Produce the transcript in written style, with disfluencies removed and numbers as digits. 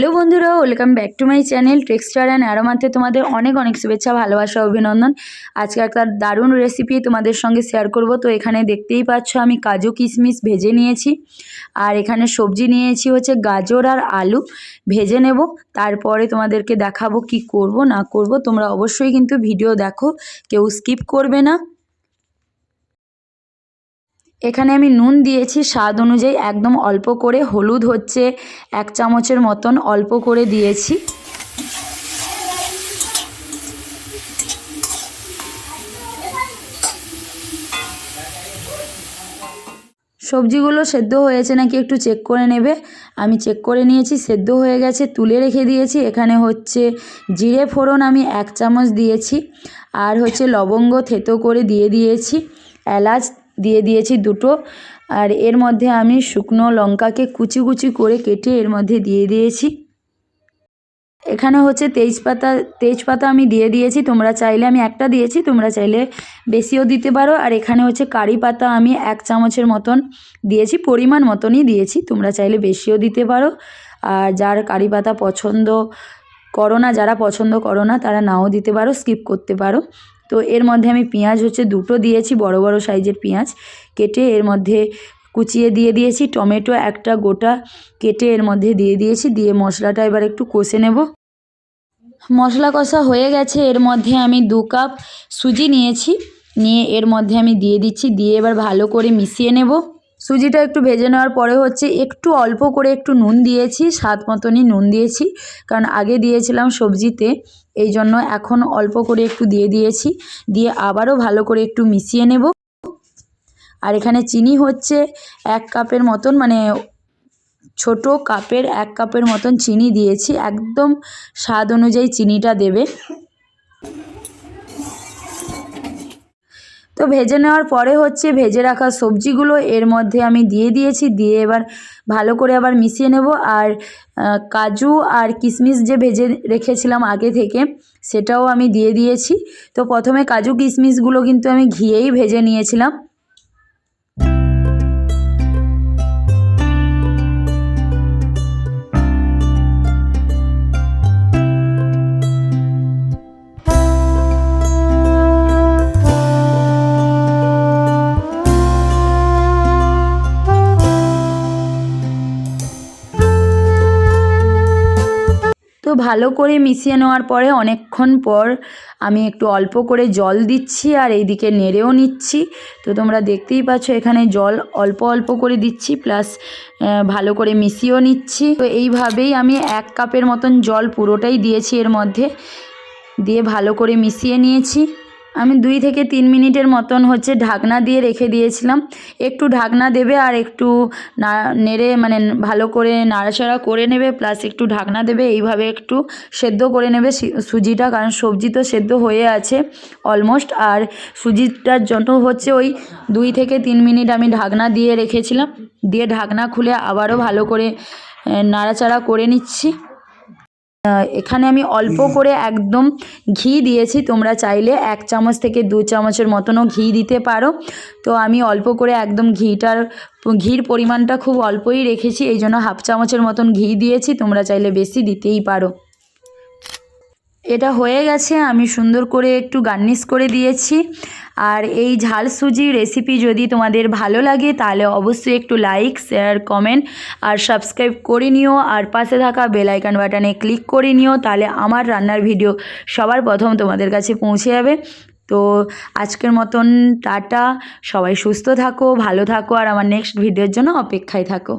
Hello বন্ধুরা, welcome back to my channel texture and অ্যারোমাতে তোমাদের অনেক অনেক শুভেচ্ছা, ভালোবাসা, অভিনন্দন। আজকে একটা দারুণ রেসিপি তোমাদের সঙ্গে শেয়ার করব। তো এখানে দেখতেই পাচ্ছ আমি কাজু কিশমিশ ভেজে নিয়েছি, আর এখানে সবজি নিয়েছি হচ্ছে গাজর আর আলু ভেজে নেব। তারপরে তোমাদেরকে দেখাবো কি করব না করব। তোমরা অবশ্যই কিন্তু ভিডিও দেখো, কেউ স্কিপ করবে না। এখানে আমি নুন দিয়েছি স্বাদ অনুযায়ী, একদম অল্প করে। হলুদ হচ্ছে 1 চামচের মতন অল্প করে দিয়েছি। সবজিগুলো সেদ্ধ হয়েছে নাকি একটু চেক করে নেবে। আমি চেক করে নিয়েছি, সেদ্ধ হয়ে গেছে, তুলে রেখে দিয়েছি। এখানে হচ্ছে জিরে ফোড়ন আমি 1 চামচ দিয়েছি, আর হচ্ছে লবঙ্গ থেতো করে দিয়ে দিয়েছি, এলাচ দিয়ে দিয়েছি 2টো, আর এর মধ্যে আমি শুকনো লঙ্কাকে কুচি কুচি করে কেটে এর মধ্যে দিয়ে দিয়েছি। এখানে হচ্ছে তেজপাতা আমি দিয়ে দিয়েছি, তোমরা চাইলে, আমি একটা দিয়েছি, তোমরা চাইলে বেশিও দিতে পারো। আর এখানে হচ্ছে কারি পাতা আমি 1 চামচের মতন দিয়েছি, পরিমাণ মতনই দিয়েছি, তোমরা চাইলে বেশিও দিতে পারো। আর যার কারি পাতা পছন্দ করো না, যারা পছন্দ করো না তারা নাও দিতে পারো, স্কিপ করতে পারো। তো এর মধ্যে আমি পেঁয়াজ হচ্ছে 2টো দিয়েছি, বড় বড় সাইজের পেঁয়াজ কেটে এর মধ্যে কুচিয়ে দিয়ে দিয়েছি। টমেটো একটা গোটা কেটে এর মধ্যে দিয়ে দিয়েছি, দিয়ে মশলাটা এবার একটু কষে নেব। মশলা কষা হয়ে গেছে, এর মধ্যে আমি 2 কাপ সুজি নিয়েছি, নিয়ে এর মধ্যে আমি দিয়ে দিচ্ছি, দিয়ে এবার ভালো করে মিশিয়ে নেব। সুজিটা একটু ভেজে নেওয়ার পরে হচ্ছে একটু অল্প করে একটু নুন দিয়েছি, স্বাদ মতনই নুন দিয়েছি, কারণ আগে দিয়েছিলাম সবজিতে, এই জন্য এখন অল্প করে একটু দিয়ে দিয়েছি। দিয়ে আবারও ভালো করে একটু মিশিয়ে নেব। আর এখানে চিনি হচ্ছে 1 কাপের মতন, মানে ছোট কাপের 1 কাপের মতন চিনি দিয়েছি, একদম স্বাদ অনুযায়ী চিনিটা দেবে। তো ভেজে নেওয়ার পরে হচ্ছে ভেজে রাখা সবজিগুলো এর মধ্যে আমি দিয়ে দিয়েছি, দিয়ে এবার ভালো করে আবার মিশিয়ে নেব। আর কাজু আর কিশমিশ যে ভেজে রেখেছিলাম আগে থেকে, সেটাও আমি দিয়ে দিয়েছি। তো প্রথমে কাজু কিশমিশগুলো কিন্তু আমি ঘিয়েই ভেজে নিয়েছিলাম। তো ভালো করে মিশিয়ে নেওয়ার পরে অনেকক্ষণ পর আমি একটু অল্প করে জল দিচ্ছি, আর এইদিকে নেড়েও নিচ্ছি। তো তোমরা দেখতেই পাচ্ছ এখানে জল অল্প অল্প করে দিচ্ছি, প্লাস ভালো করে মিশিয়েও নিচ্ছি। তো এইভাবেই আমি 1 কাপের মতন জল পুরোটাই দিয়েছি এর মধ্যে, দিয়ে ভালো করে মিশিয়ে নিয়েছি। আমি 2 থেকে 3 মিনিটের মতন হচ্ছে ঢাকনা দিয়ে রেখে দিয়েছিলাম। একটু ঢাকনা দেবে আর একটু নেড়ে, মানে ভালো করে নাড়াচাড়া করে নেবে, প্লাস একটু ঢাকনা দেবে, এইভাবে একটু সেদ্ধ করে নেবে সুজিটা, কারণ সবজি তো সেদ্ধ হয়ে আছে অলমোস্ট। আর সুজিটার জন্য হচ্ছে ওই 2 থেকে 3 মিনিট আমি ঢাকনা দিয়ে রেখেছিলাম, দিয়ে ঢাকনা খুলে আবারও ভালো করে নাড়াচাড়া করে নিচ্ছি। এখানে আমি অল্প করে একদম ঘি দিয়েছি, তোমরা চাইলে 1 চামচ থেকে 2 চামচের মতনও ঘি দিতে পারো। তো আমি অল্প করে একদম ঘির পরিমাণটা খুব অল্পই রেখেছি, এই জন্য 1/2 চামচের মতন ঘি দিয়েছি, তোমরা চাইলে বেশি দিতেই পারো। এটা হয়ে গেছে, আমি সুন্দর করে একটু গার্নিশ করে দিয়েছি। আর এই ঝাল সুজি রেসিপি যদি তোমাদের ভালো লাগে তাহলে অবশ্যই একটু লাইক, শেয়ার, কমেন্ট আর সাবস্ক্রাইব করে নিও, আর পাশে থাকা বেল আইকন বাটনে ক্লিক করে নিও, তাহলে আমার রান্নার ভিডিও সবার প্রথম তোমাদের কাছে পৌঁছে যাবে। তো আজকের মতন টাটা, সবাই সুস্থ থাকো, ভালো থাকো, আর আমার নেক্সট ভিডিওর জন্য অপেক্ষায় থাকো।